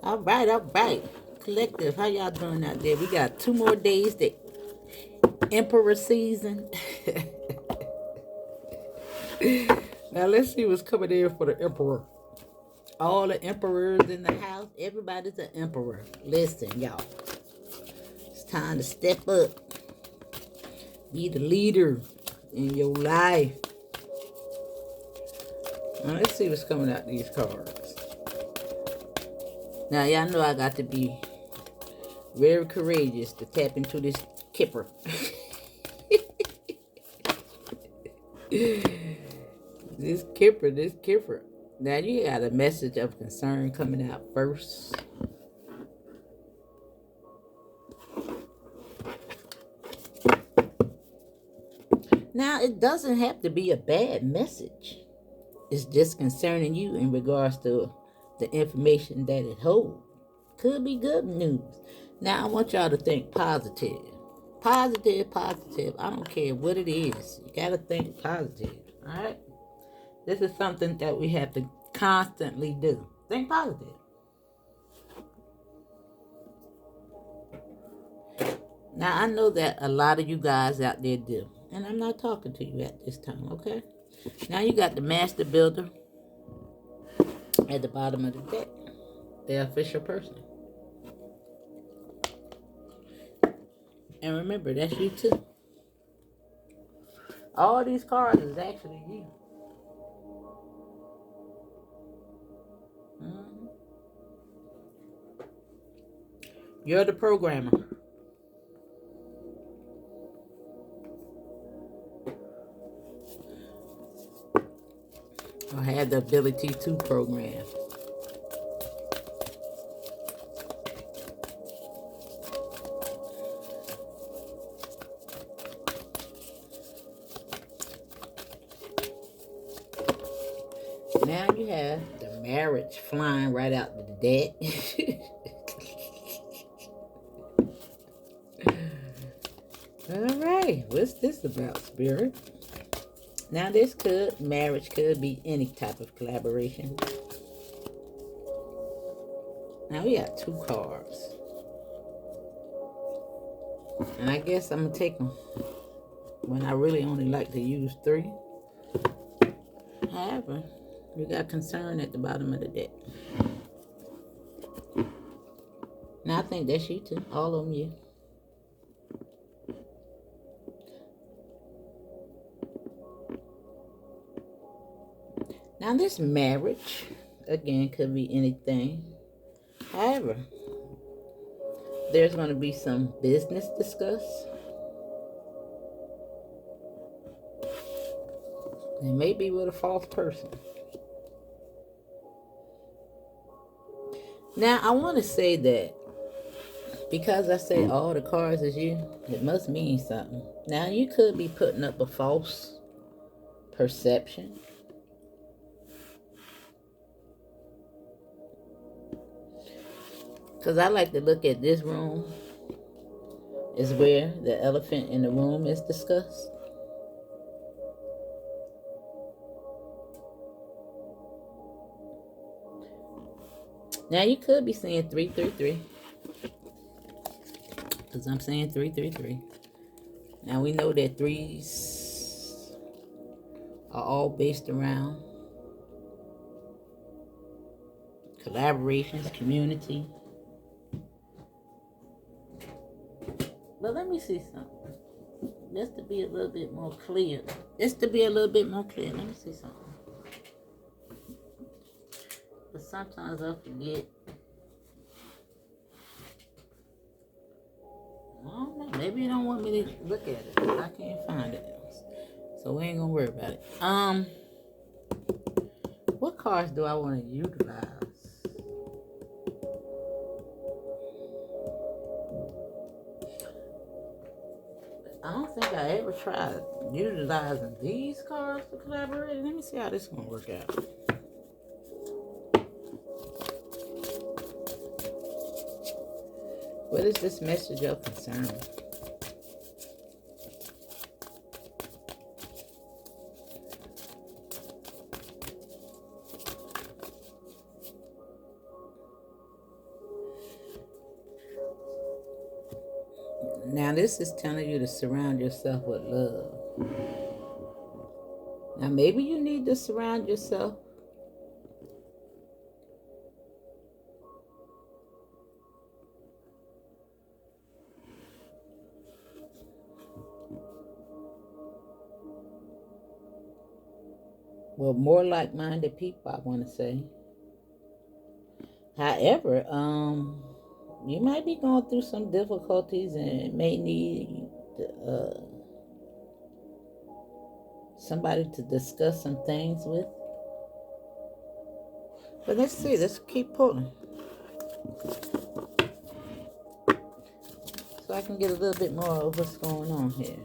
All right, all right. Collective, how y'all doing out there? We got 2 more days to Emperor season. Now let's see what's coming in for the Emperor. All the emperors in the house, everybody's an emperor. Listen, y'all. It's time to step up. Be the leader in your life. Now let's see what's coming out these cards. Now y'all know I got to be very courageous to tap into this kipper. This kipper. Now you got a message of concern coming out first. Now it doesn't have to be a bad message. It's just concerning you in regards to the information that it holds. Could be good news. Now I want y'all to think positive. Positive, positive. I don't care what it is. You gotta think positive. Alright? This is something that we have to constantly do. Think positive. Now I know that a lot of you guys out there do. And I'm not talking to you at this time, okay? Now you got the master builder at the bottom of the deck. The official person. And remember, that's you too. All these cards is actually you. Mm-hmm. You're the programmer. Or have the ability to program. Now you have the marriage flying right out the deck. All right, what's this about, Spirit? Now marriage could be any type of collaboration. Now we got 2 cards. And I guess I'm going to take them when I really only like to use 3. However, we got concern at the bottom of the deck. Now I think that's you too. All of them you. Now this marriage, again, could be anything. However, there's going to be some business discussed. It may be with a false person. Now, I want to say that because I say all the cards is you, it must mean something. Now, you could be putting up a false perception. Because I like to look at this room is where the elephant in the room is discussed. Now you could be saying 333. Because I'm saying 333. Now we know that 3s are all based around collaborations, community. But let me see something. Just to be a little bit more clear. Let me see something. But sometimes I forget. I don't know. Maybe you don't want me to look at it. I can't find it. So we ain't gonna worry about it. What cards do I want to utilize? I don't think I ever tried utilizing these cards to collaborate. Let me see how this is gonna work out. What is this message of concern? Now this is telling you to surround yourself with love. Now maybe you need to surround yourself with more like-minded people, I want to say. However, you might be going through some difficulties and may need somebody to discuss some things with. But let's see, let's keep pulling. So I can get a little bit more of what's going on here.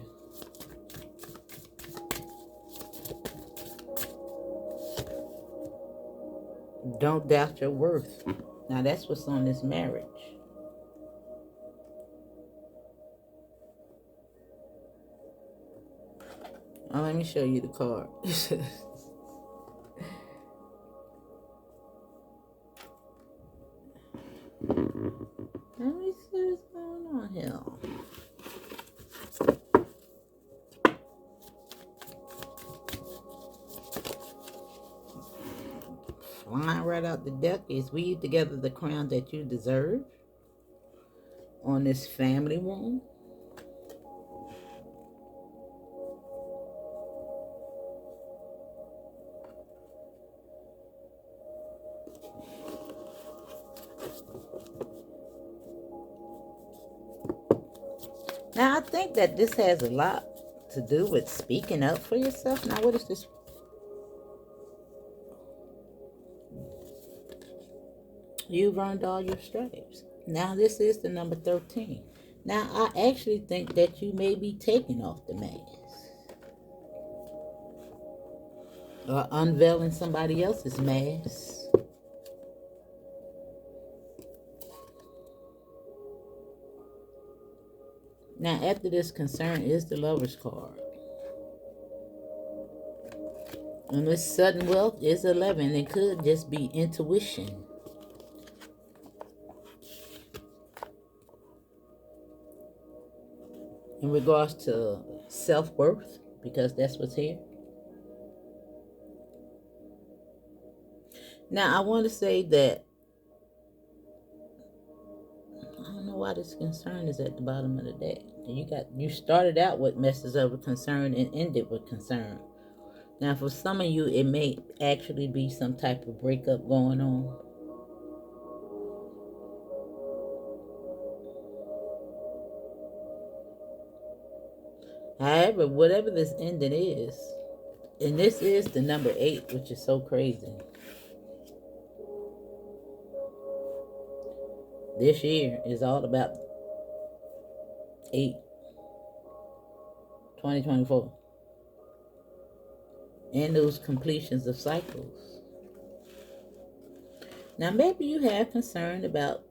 Don't doubt your worth. Now that's what's on this marriage. Oh, let me show you the card. Let me see what's going on here. Flying right out the deck is weave together the crown that you deserve on this family wound. Now I think that this has a lot to do with speaking up for yourself. Now what is this? You've earned all your stripes. Now this is the number 13. Now I actually think that you may be taking off the mask or unveiling somebody else's mask. Now after this concern is the Lover's card. And this sudden wealth is 11. It could just be intuition. In regards to self-worth, because that's what's here. Now I want to say that I don't know why this concern is at the bottom of the deck. You started out with messes of concern and ended with concern. Now for some of you it may actually be some type of breakup going on. However, whatever this ending is, and this is the number 8, which is so crazy. This year is all about 8, 2024. And those completions of cycles. Now maybe you have concern about,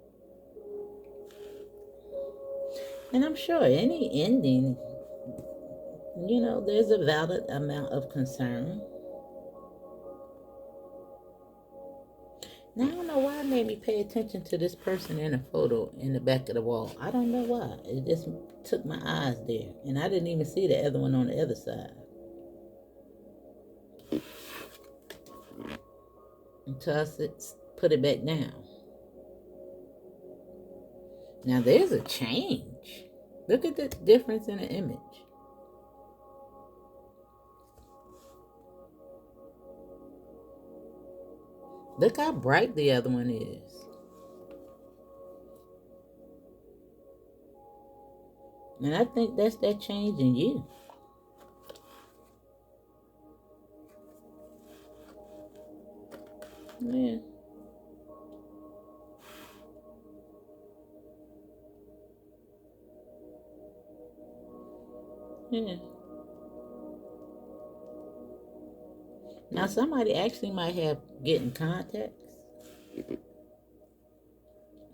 and I'm sure any ending, there's a valid amount of concern. Now I don't know why it made me pay attention to this person in a photo in the back of the wall. I don't know why. It just took my eyes there. And I didn't even see the other one on the other side. Until I put it back down. Now there's a change. Look at the difference in the image. Look how bright the other one is. And I think that's that change in you. Yeah. Yeah. Now somebody actually might have getting contacts.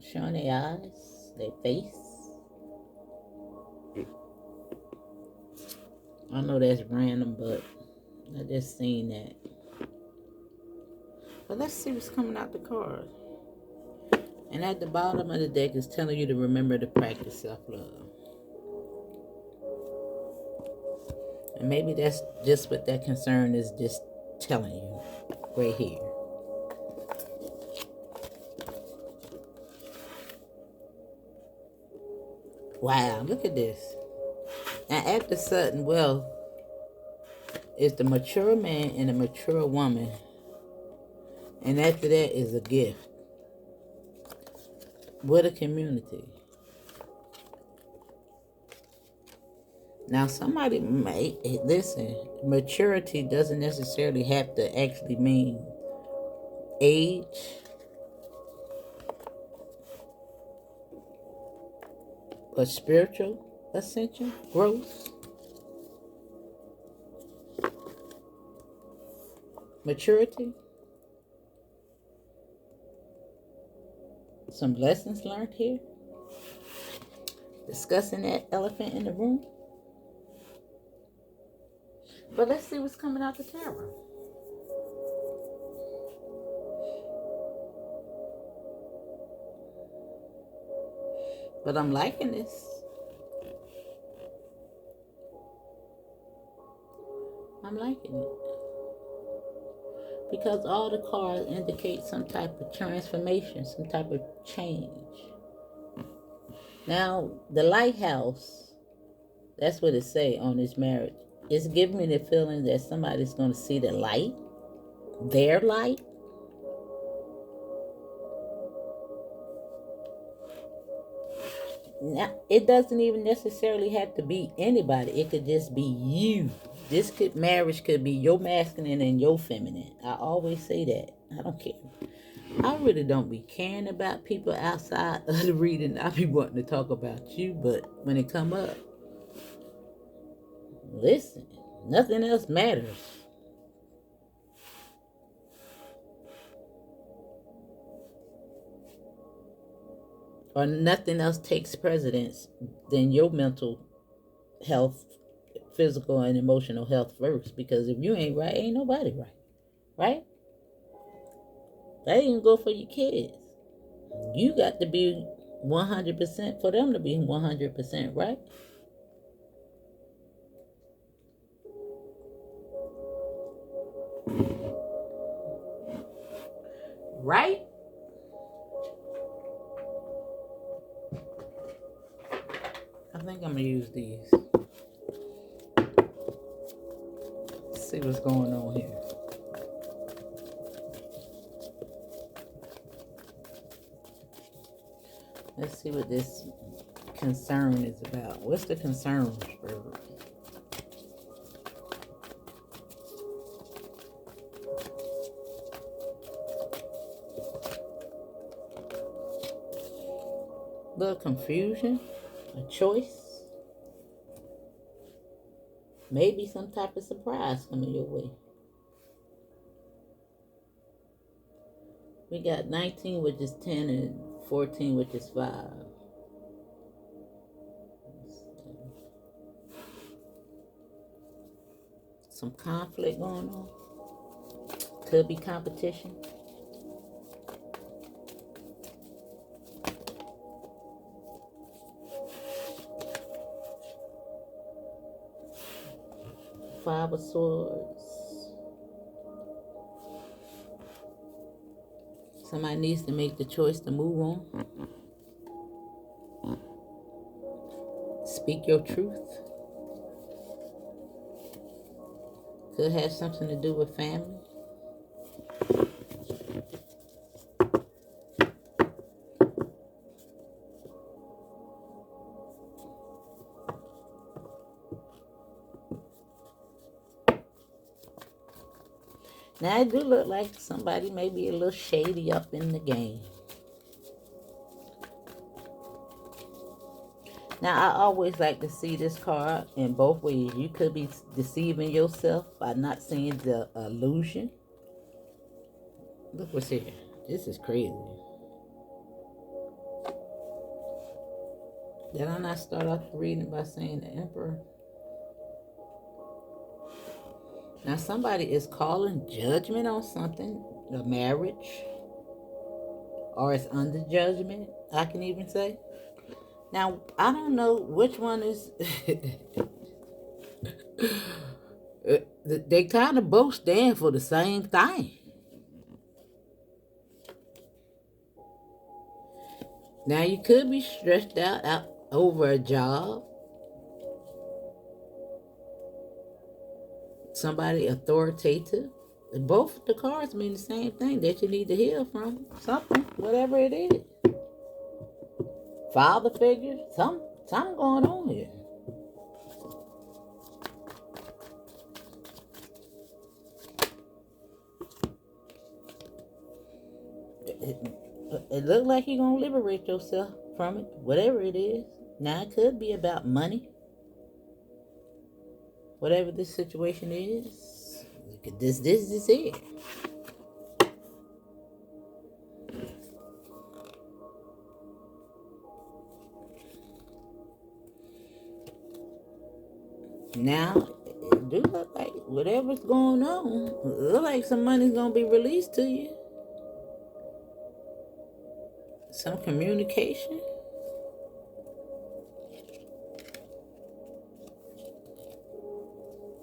Showing their eyes, their face. I know that's random, but I just seen that. But let's see what's coming out the card. And at the bottom of the deck is telling you to remember to practice self-love. And maybe that's just what that concern is just telling you right here. Wow, look at this. Now, after sudden wealth is the mature man and the mature woman. And after that is a gift. With a community. Now, somebody may listen. Maturity doesn't necessarily have to actually mean age, but spiritual ascension, growth, maturity, some lessons learned here. Discussing that elephant in the room. But let's see what's coming out the tarot. But I'm liking this. I'm liking it. Because all the cards indicate some type of transformation, some type of change. Now, the lighthouse, that's what it say on this marriage. It's giving me the feeling that somebody's going to see the light, their light. Now, it doesn't even necessarily have to be anybody. It could just be you. Marriage could be your masculine and your feminine. I always say that. I don't care. I really don't be caring about people outside of the reading. I be wanting to talk about you, but when it come up, listen, nothing else matters. Or nothing else takes precedence than your mental health, physical and emotional health first. Because if you ain't right, ain't nobody right. Right? That even go for your kids. You got to be 100% for them to be 100%, right? Right? I think I'm going to use these. Let's see what's going on here. Let's see what this concern is about. What's the concern, Spirit? Little confusion, a choice, maybe some type of surprise coming your way. We got 19, which is 10, and 14, which is 5. Some conflict going on. Could be competition. Five of Swords. Somebody needs to make the choice to move on. Speak your truth. Could have something to do with family. Now, it do look like somebody may be a little shady up in the game. Now, I always like to see this card in both ways. You could be deceiving yourself by not seeing the illusion. Look what's here. This is crazy. Did I not start off reading by saying the Emperor? Now, somebody is calling judgment on something, a marriage, or it's under judgment, I can even say. Now, I don't know which one is... They kind of both stand for the same thing. Now you could be stressed out over a job, somebody authoritative. Both the cards mean the same thing, that you need to heal from something, whatever it is. Father figure, something going on here. It looks like you're gonna liberate yourself from it, whatever it is. Now it could be about money, whatever this situation is. This is it. Now it do look like whatever's going on, it look like some money's gonna be released to you. Some communication.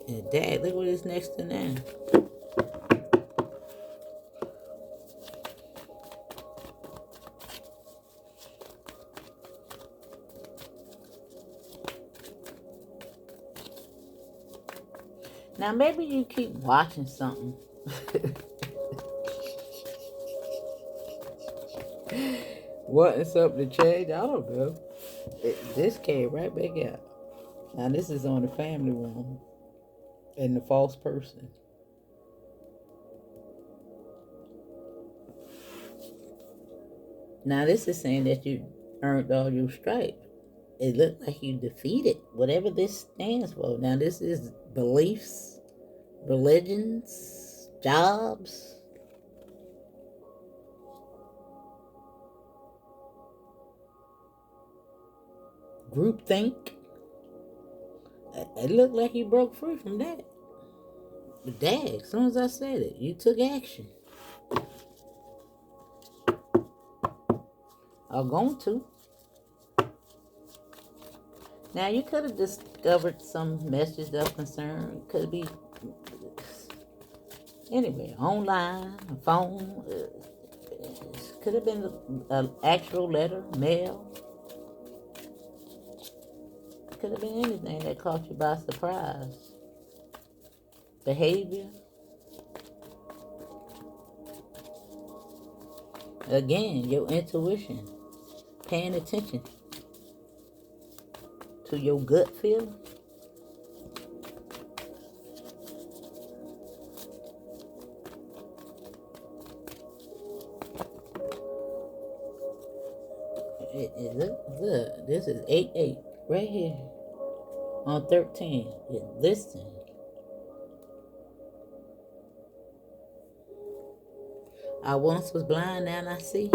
And Dad, look what is next to now. Now maybe you keep watching something. Wanting something to change? I don't know. This came right back out. Now this is on the family room and the false person. Now this is saying that you earned all your stripes. It looked like you defeated whatever this stands for. Now this is beliefs, religions, jobs. Groupthink. It looked like you broke free from that. But dang, as soon as I said it, you took action. Or going to. Now you could have discovered some message of concern. Could be anywhere, online, phone. Could have been an actual letter, mail. Could have been anything that caught you by surprise. Behavior. Again, your intuition. Paying attention to your gut feeling. It looks good. This is 8-8 right here on 13. Listen. I once was blind, now I see.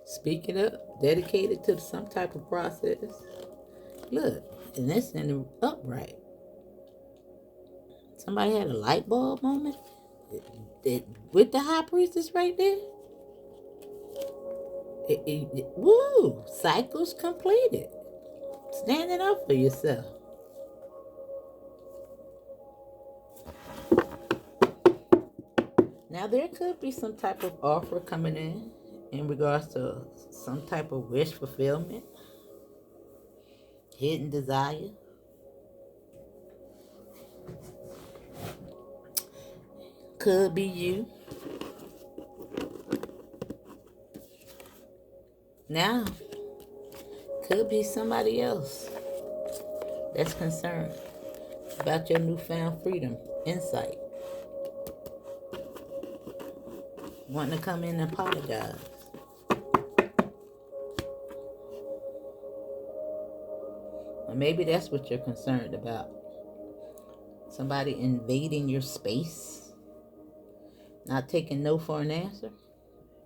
Speaking up, dedicated to some type of process. Look, and this in the upright. Somebody had a light bulb moment with the high priestess right there. Woo! Cycles completed. Standing up for yourself. Now there could be some type of offer coming in regards to some type of wish fulfillment, hidden desire. Could be you. Now, could be somebody else that's concerned about your newfound freedom, insight. Wanting to come in and apologize. Or maybe that's what you're concerned about. Somebody invading your space. Not taking no for an answer.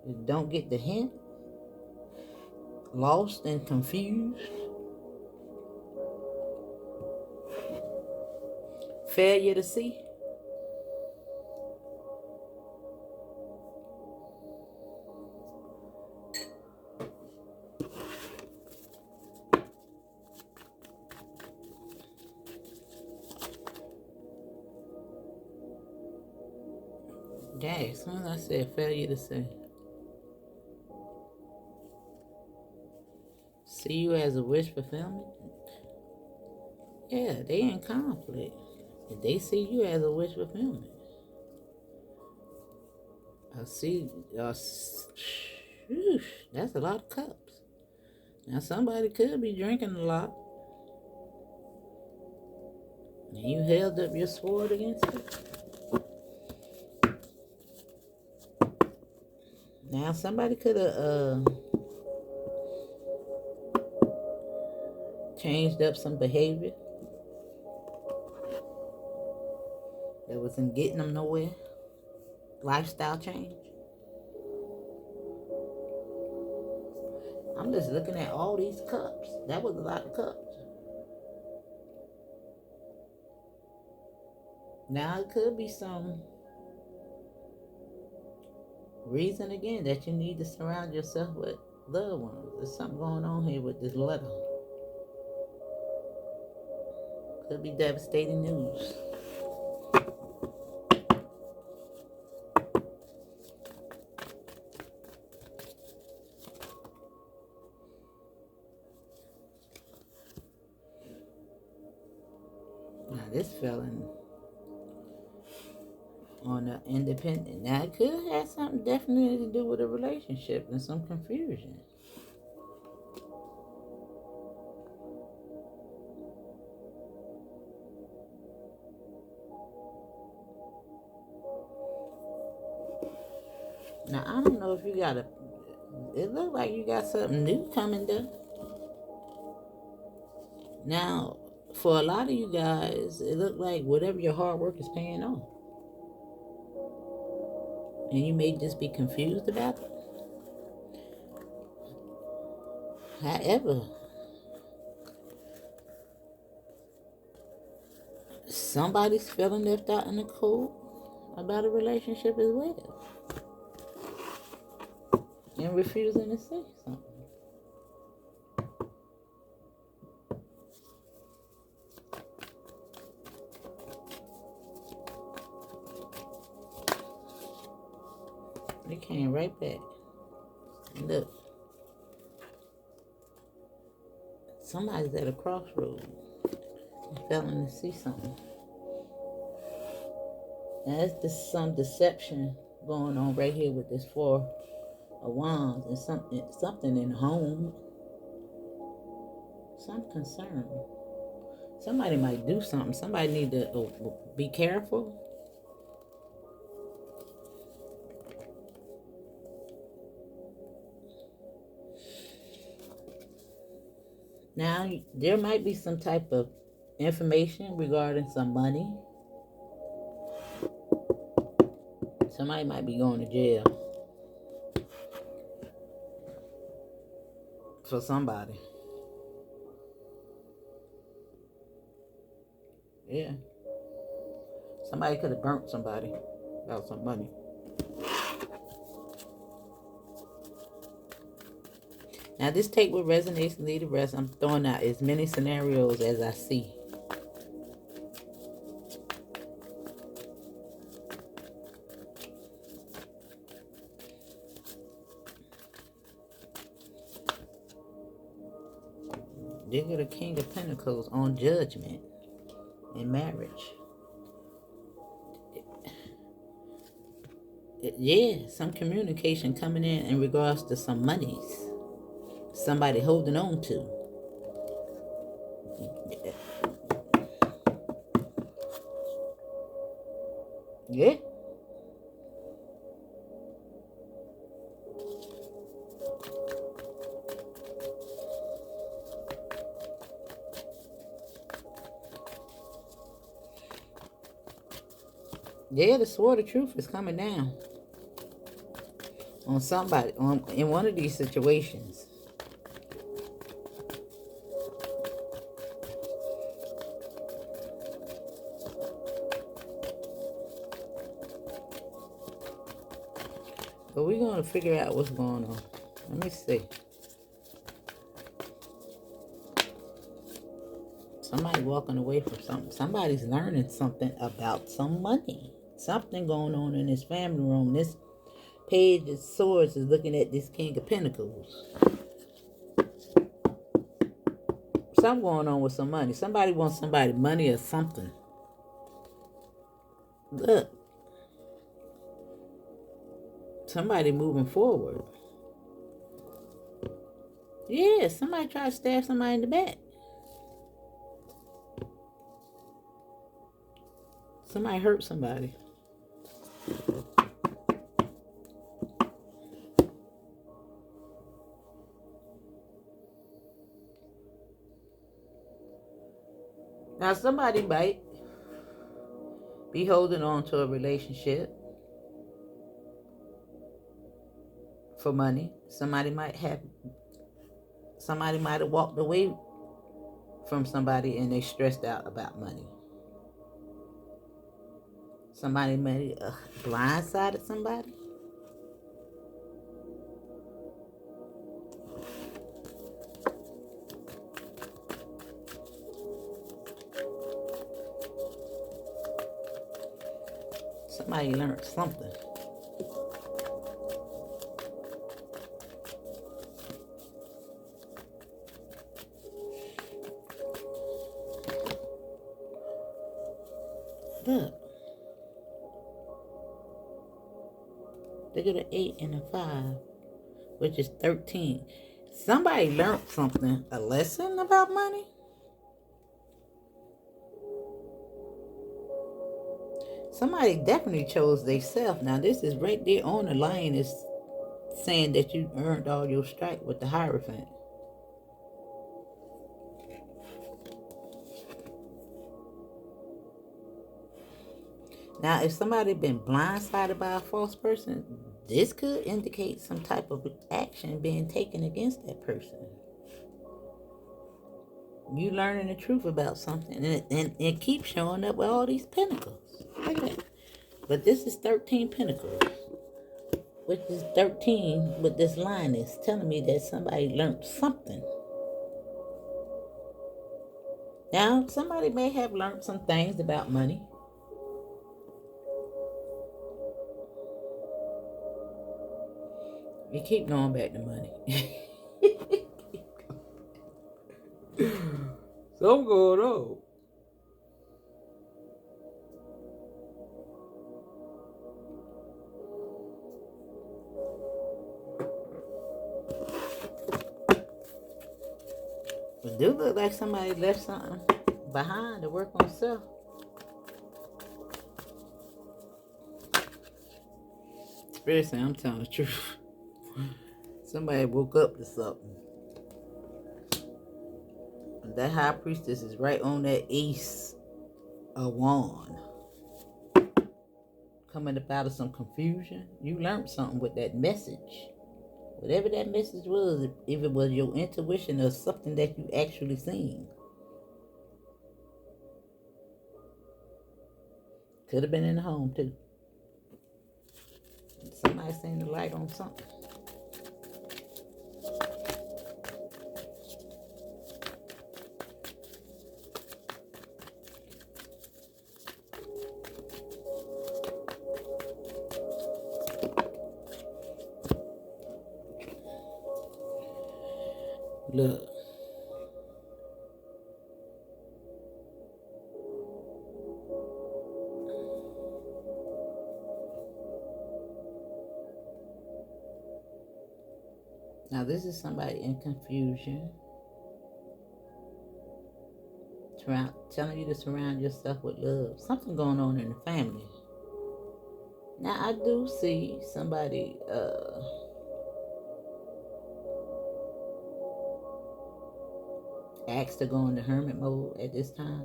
You don't get the hint. Lost and confused. Failure to see. Okay, as soon as I said failure to see you as a wish fulfillment, yeah, they in conflict. If they see you as a wish fulfillment, I see, that's a lot of cups. Now somebody could be drinking a lot, and you held up your sword against it. Now somebody could have changed up some behavior that wasn't getting them nowhere. Lifestyle change. I'm just looking at all these cups. That was a lot of cups. Now it could be some reason again that you need to surround yourself with loved ones. There's something going on here with this letter. Could be devastating news. Now this felon on the independent. Now it could have something definitely to do with a relationship and some confusion. Now I don't know if you got a. It looked like you got something new coming there. Now, for a lot of you guys, it looked like whatever your hard work is paying off. And you may just be confused about it. However, somebody's feeling left out in the cold about a relationship as well. And refusing to say something. They came right back. And look. Somebody's at a crossroad and failing to see something. Now there's some deception going on right here with this Four of Wands and something in home. Some concern. Somebody might do something. Somebody need to be careful. Now, there might be some type of information regarding some money. Somebody might be going to jail for somebody. Yeah. Somebody could have burnt somebody about some money. Now, this take what resonates and leave the rest. I'm throwing out as many scenarios as I see. They got a King of Pentacles on judgment in marriage. Yeah, some communication coming in regards to some monies. Somebody holding on to. Yeah. Yeah, the sword of truth is coming down on somebody in one of these situations. But we're going to figure out what's going on. Let me see. Somebody walking away from something. Somebody's learning something about some money. Something going on in this family room. This page of swords is looking at this King of Pentacles. Something going on with some money. Somebody wants somebody money or something. Look. Somebody moving forward. Yeah, somebody tried to stab somebody in the back. Somebody hurt somebody. Now somebody might be holding on to a relationship for money. Somebody might have walked away from somebody and they stressed out about money. Somebody may have blindsided somebody. Somebody learned something. Look at an 8 and a 5, which is 13. Somebody learned something, a lesson about money. Somebody definitely chose themselves. Now this is right there on the line. Is saying that you earned all your stripes with the Hierophant. Now, if somebody been blindsided by a false person, this could indicate some type of action being taken against that person. You learning the truth about something, and it keeps showing up with all these pentacles. Look at that. But this is 13 pentacles, which is 13 with this line is telling me that somebody learned something. Now, somebody may have learned some things about money. You keep going back to money. Something going on. It do look like somebody left something behind to work on self. Spirit saying, I'm telling the truth. Somebody woke up to something. And that high priestess is right on that ace of wand. Coming up out of some confusion. You learned something with that message. Whatever that message was, if it was your intuition or something that you actually seen. Could have been in the home too. Somebody seen the light on something. Look. Now this is somebody in confusion. Telling you to surround yourself with love. Something going on in the family. Now I do see somebody asked to go into hermit mode at this time.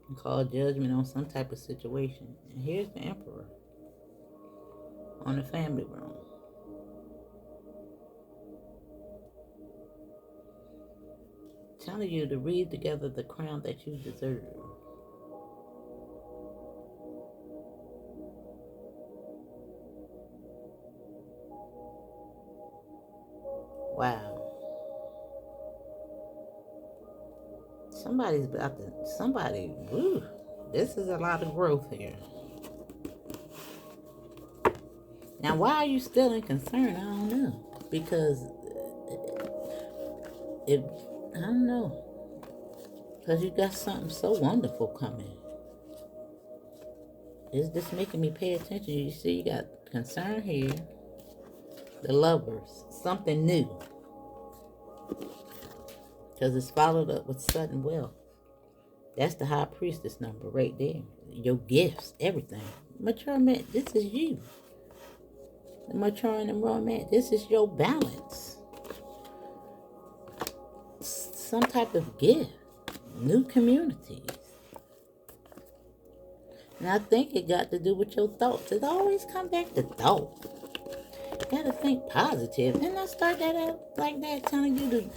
And call judgment on some type of situation. And here's the Emperor on the family room. Telling you to read together the crown that you deserve. Wow. Somebody's about to, woo, this is a lot of growth here. Now, why are you still in concern? I don't know. Because I don't know. Because you got something so wonderful coming. It's just making me pay attention. You see, you got concern here. The Lovers. Something new. Because it's followed up with sudden wealth. That's the High Priestess number right there. Your gifts, everything. Mature man, this is you. The mature and the romance, this is your balance. Some type of gift. New communities. And I think it got to do with your thoughts. It always comes back to thought. You gotta think positive. Didn't I start that out like that, telling you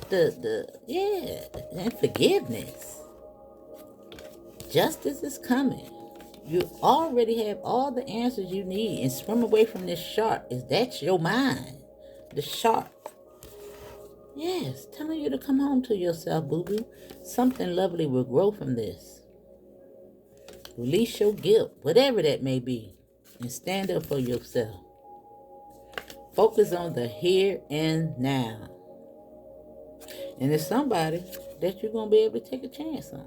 and forgiveness. Justice is coming. You already have all the answers you need, and swim away from this shark. That's your mind. The shark. Yes, telling you to come home to yourself, boo-boo. Something lovely will grow from this. Release your guilt, whatever that may be, and stand up for yourself. Focus on the here and now. And it's somebody that you're going to be able to take a chance on.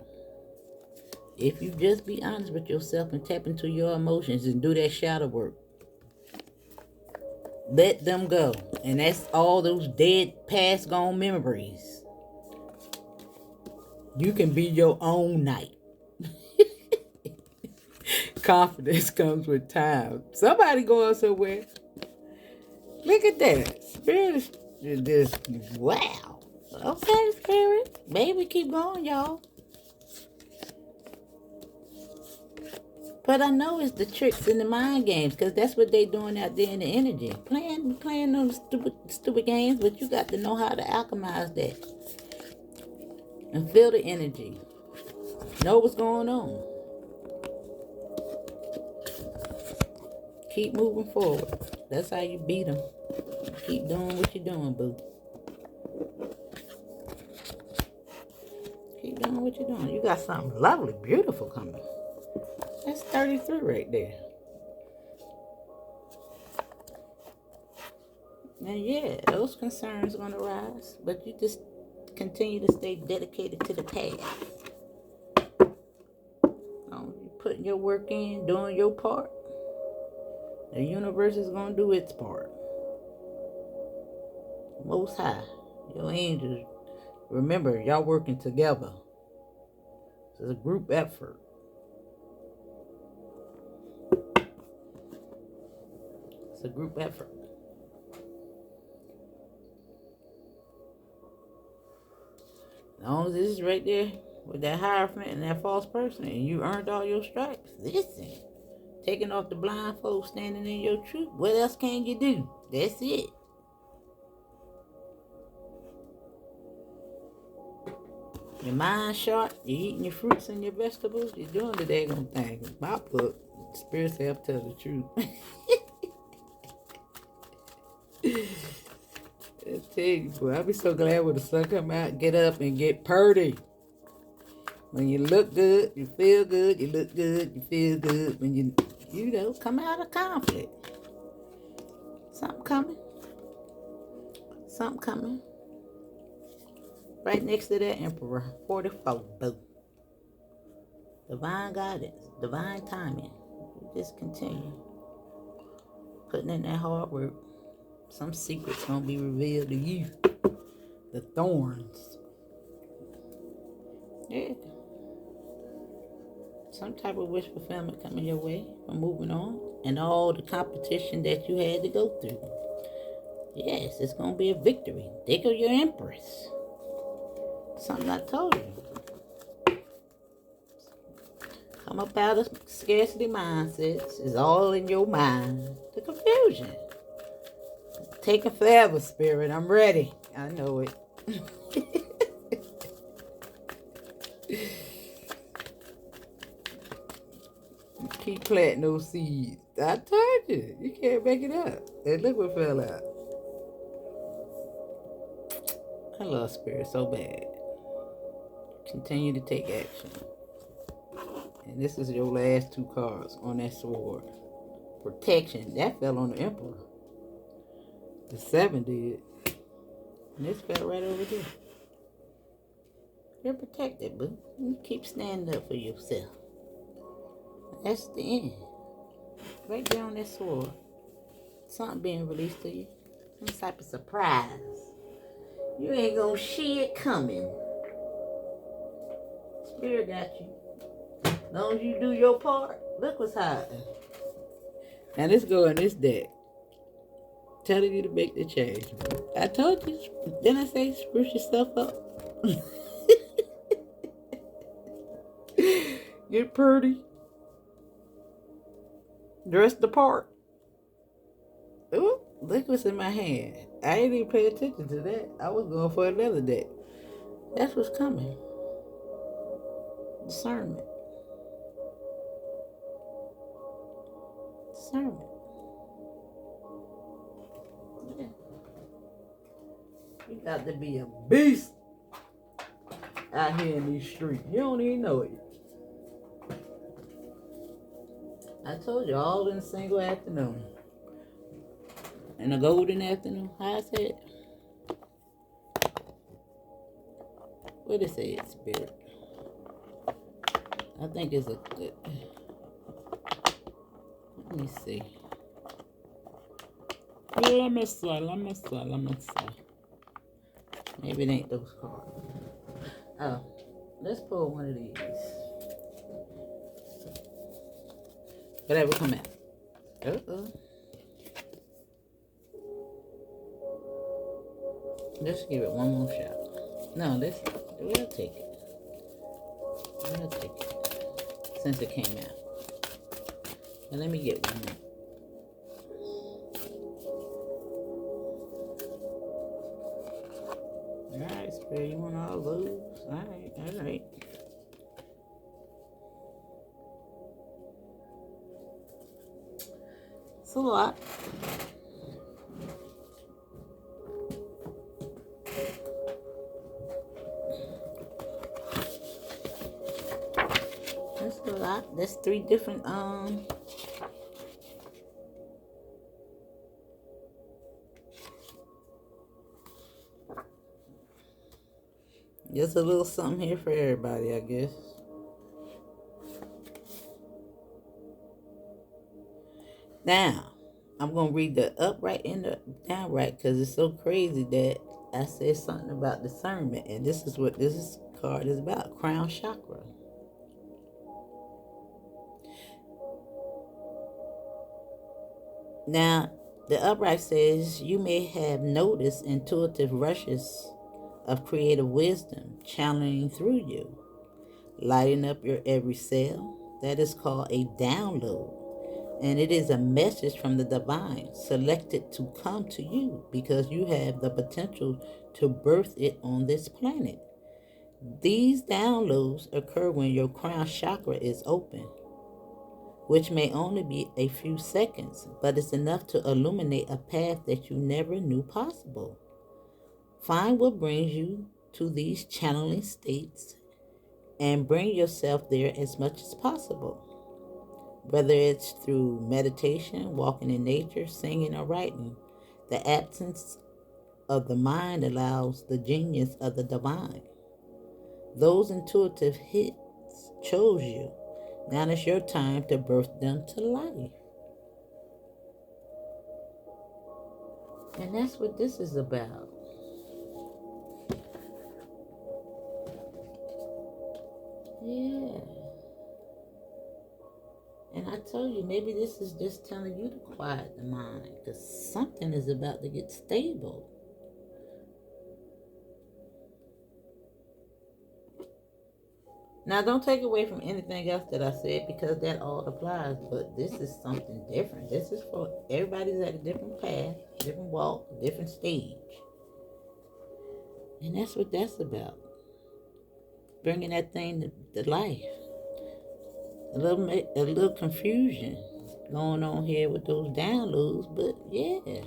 If you just be honest with yourself and tap into your emotions and do that shadow work. Let them go. And that's all those dead, past, gone memories. You can be your own knight. Confidence comes with time. Somebody going somewhere. Look at that. Spirit is just, wow. Okay, Spirit. Maybe keep going, y'all. But I know it's the tricks and the mind games, because that's what they doing out there in the energy. Playing those stupid games, but you got to know how to alchemize that. And feel the energy. Know what's going on. Keep moving forward. That's how you beat them. Keep doing what you're doing, boo. Keep doing what you're doing. You got something lovely, beautiful coming. That's 33 right there. And yeah, those concerns are going to rise, but you just continue to stay dedicated to the path. You putting your work in, doing your part. The universe is going to do its part. Most High, your angels, remember, y'all working together. It's a group effort. It's a group effort. As long as this is right there with that Hierophant and that false person, and you earned all your stripes, listen. Taking off the blindfold, standing in your truth. What else can you do? That's it. Your mind sharp. You're eating your fruits and your vegetables. You're doing the daggone thing. My book, Spirit say, tell the truth. I tell you, boy, I'll be so glad when the sun come out, get up and get purdy. When you look good, you feel good. You look good, you feel good. When you come out of conflict. Something coming. Something coming. Right next to that Emperor, 44, boo. Divine guidance, divine timing. Just continue. Putting in that hard work. Some secrets gonna be revealed to you. The thorns. Yeah. Some type of wish fulfillment coming your way from moving on. And all the competition that you had to go through. Yes, it's gonna be a victory. There go your Empress. Something I told you. Come up out of scarcity mindsets. It's all in your mind. The confusion. Taking forever, Spirit. I'm ready. I know it. Keep planting those seeds. I told you. You can't make it up. And look what fell out. I love Spirit so bad. Continue to take action. And this is your last two cards on that sword. Protection. That fell on the Emperor. The 7 did. And this fell right over there. You're protected, boo. You keep standing up for yourself. That's the end. Right there on that sword. Something being released to you. Some type of surprise. You ain't gonna see it coming. Spirit got you. As long as you do your part, look what's happening. Now let's go in this deck. Telling you to make the change. I told you. Didn't I say spruce your stuff up? Get pretty. Dress the part. Ooh, look what's in my hand. I didn't even pay attention to that. I was going for another deck. That's what's coming. Discernment. Discernment. Yeah. You got to be a beast out here in these streets. You don't even know it. I told you, all in a single afternoon. In a golden afternoon. How I said? What it say, Spirit? I think it's a good. Let me see. Let me see. Maybe it ain't those cards. Oh, let's pull one of these. Whatever come out. Uh-oh. Let's give it one more shot. No, we'll take it. We'll take it. Since it came out. Now let me get one more. Alright, Spirit, you want all those? Alright. It's a lot. That's a lot. That's 3 different just a little something here for everybody, I guess. Now, I'm going to read the upright and the downright because it's so crazy that I said something about discernment. And this is what this card is about. Crown chakra. Now, the upright says, you may have noticed intuitive rushes of creative wisdom channeling through you, lighting up your every cell. That is called a download. And it is a message from the divine selected to come to you because you have the potential to birth it on this planet. These downloads occur when your crown chakra is open, which may only be a few seconds, but it's enough to illuminate a path that you never knew possible. Find what brings you to these channeling states and bring yourself there as much as possible. Whether it's through meditation, walking in nature, singing, or writing, the absence of the mind allows the genius of the divine. Those intuitive hits chose you. Now it's your time to birth them to life. And that's what this is about. Yeah. And I told you, maybe this is just telling you to quiet the mind because something is about to get stable. Now, don't take away from anything else that I said because that all applies, but this is something different. This is for everybody's at a different path, different walk, different stage. And that's what that's about. Bringing that thing to life. A little confusion going on here with those downloads, but yeah.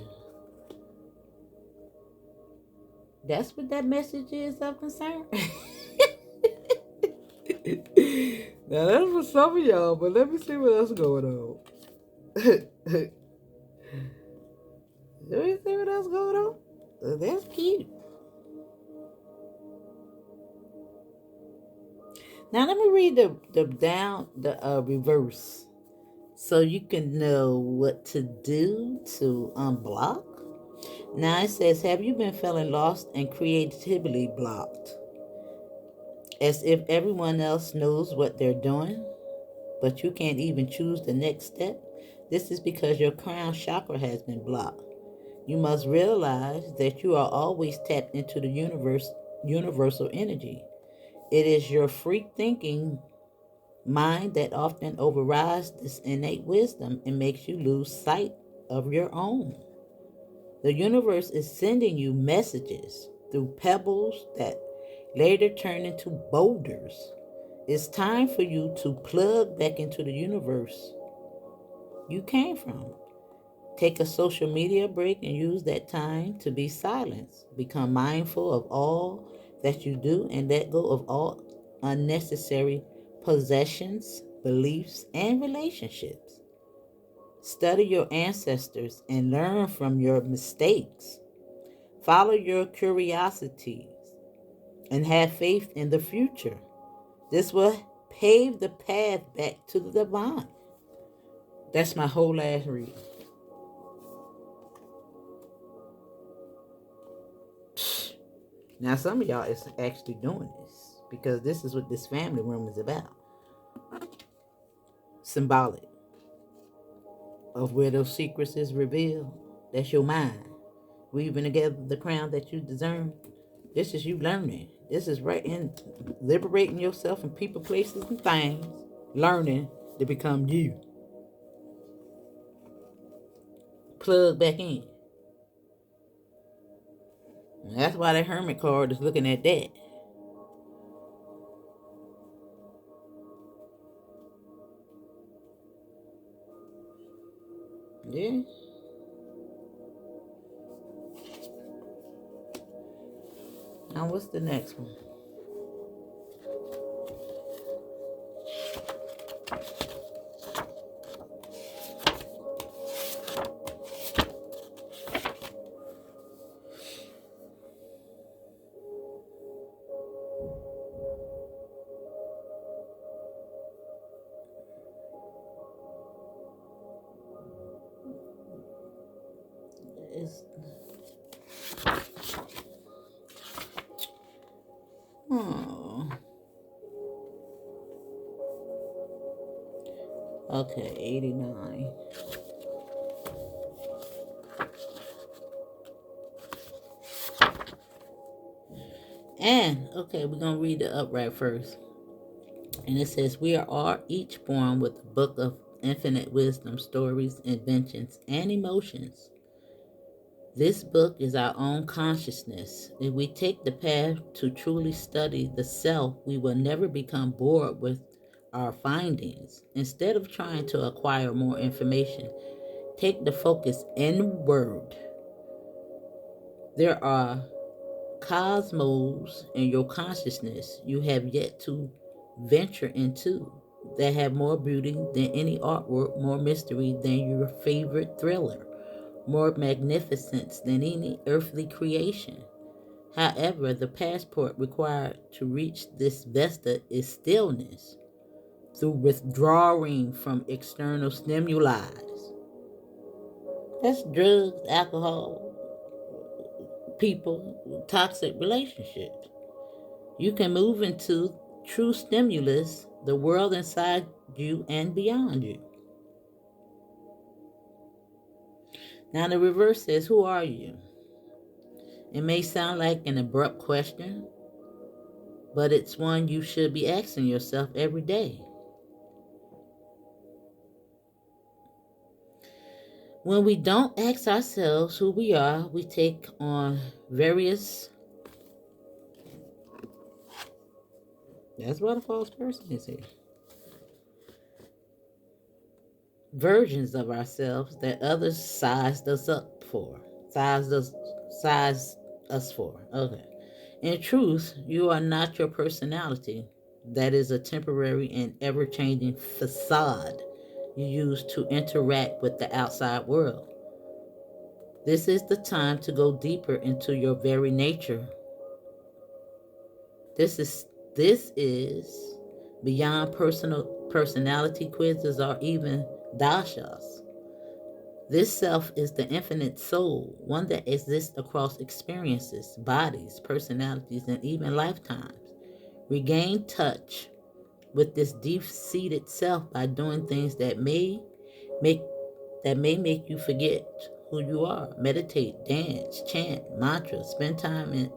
That's what that message is of concern. Now that's for some of y'all, but let me see what else going on. Let me see what else going on. That's cute. Now let me read the reverse, so you can know what to do to unblock. Now it says, have you been feeling lost and creatively blocked? As if everyone else knows what they're doing, but you can't even choose the next step? This is because your crown chakra has been blocked. You must realize that you are always tapped into the universal energy. It is your free thinking mind that often overrides this innate wisdom and makes you lose sight of your own. The universe is sending you messages through pebbles that later turn into boulders. It's time for you to plug back into the universe you came from. Take a social media break and use that time to be silent. Become mindful of all that you do and let go of all unnecessary possessions, beliefs, and relationships. Study your ancestors and learn from your mistakes. Follow your curiosities and have faith in the future. This will pave the path back to the divine. That's my whole last read. Now, some of y'all is actually doing this because this is what this family room is about. Symbolic of where those secrets is revealed. That's your mind. Weaving together the crown that you deserve. This is you learning. This is right in liberating yourself from people, places, and things. Learning to become you. Plug back in. And that's why that hermit card is looking at that. Yeah. Now what's the next one? It's, oh. Okay, 89. And, okay, we're going to read the upright first. And it says, we are all each born with a book of infinite wisdom, stories, inventions, and emotions. This book is our own consciousness. If we take the path to truly study the self, we will never become bored with our findings. Instead of trying to acquire more information, take the focus inward. There are cosmos in your consciousness you have yet to venture into that have more beauty than any artwork, more mystery than your favorite thriller, more magnificence than any earthly creation. However, the passport required to reach this vista is stillness through withdrawing from external stimuli. That's drugs, alcohol, people, toxic relationships. You can move into true stimulus, the world inside you and beyond you. Now, the reverse says, who are you? It may sound like an abrupt question, but it's one you should be asking yourself every day. When we don't ask ourselves who we are, we take on various. That's why the false person is here. Versions of ourselves that others sized us up for. Sized us for. Okay. In truth, you are not your personality. that is a temporary and ever changing facade you use to interact with the outside world. This is the time to go deeper into your very nature. This is beyond personality quizzes or even dashas. This self is the infinite soul, one that exists across experiences, bodies, personalities, and even lifetimes. Regain touch with this deep-seated self by doing things make that may make you forget who you are. Meditate, dance, chant, mantras, spend time in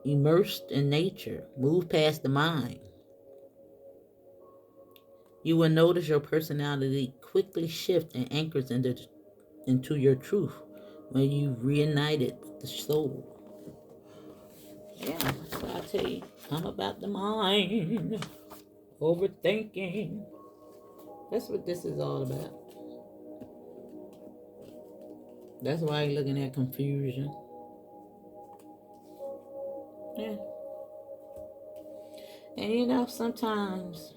immersed in nature, move past the mind. You will notice your personality quickly shift and anchors into your truth when you reunited with the soul. Yeah, that's what I tell you. I'm about the mind. Overthinking. That's what this is all about. That's why you're looking at confusion. Yeah. And sometimes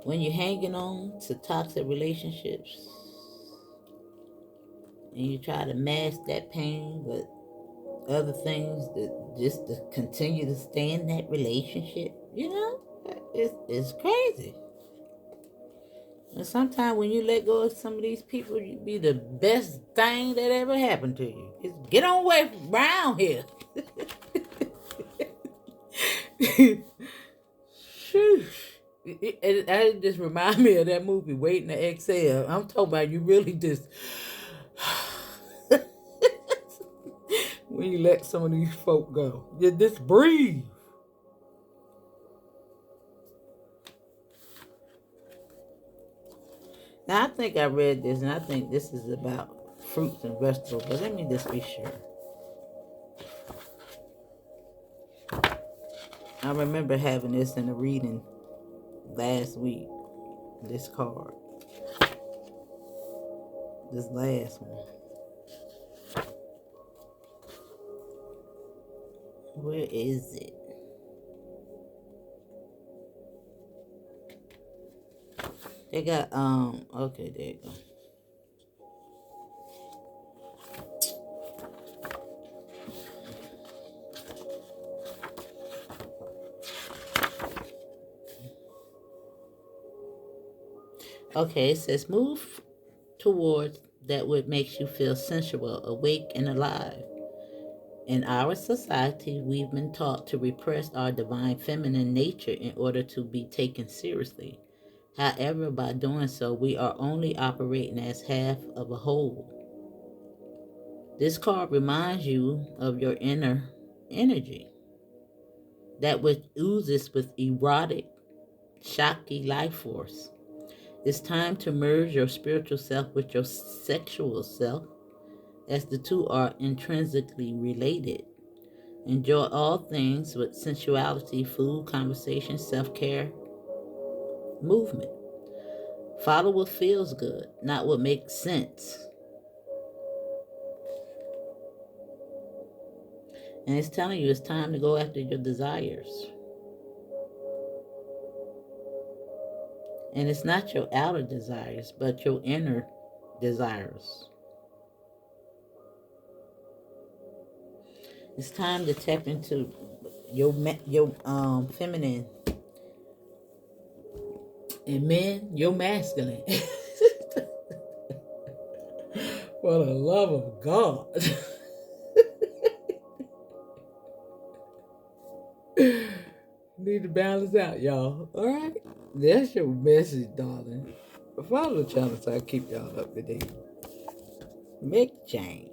when you're hanging on to toxic relationships and you try to mask that pain with other things that just to continue to stay in that relationship, it's crazy. And sometimes when you let go of some of these people, you be the best thing that ever happened to you. Just get on away from around here. It just remind me of that movie, Waiting to Exhale. I'm talking about you really just when you let some of these folk go. You just breathe. Now I think I read this, and I think this is about fruits and vegetables, but let me just be sure. I remember having this in a reading last week. This card. This last one. Where is it? They got okay, there you go. Okay, it says move towards that what makes you feel sensual, awake, and alive. In our society, we've been taught to repress our divine feminine nature in order to be taken seriously. However, by doing so, we are only operating as half of a whole. This card reminds you of your inner energy, that which oozes with erotic, Shakti life force. It's time to merge your spiritual self with your sexual self, as the two are intrinsically related. Enjoy all things with sensuality, food, conversation, self-care, movement. Follow what feels good, not what makes sense. And it's telling you it's time to go after your desires. And it's not your outer desires, but your inner desires. It's time to tap into your feminine, and men, your masculine. For the love of God. Need to balance out, y'all. All right? That's your message, darling. Follow the channel so I keep y'all up to date. Make change.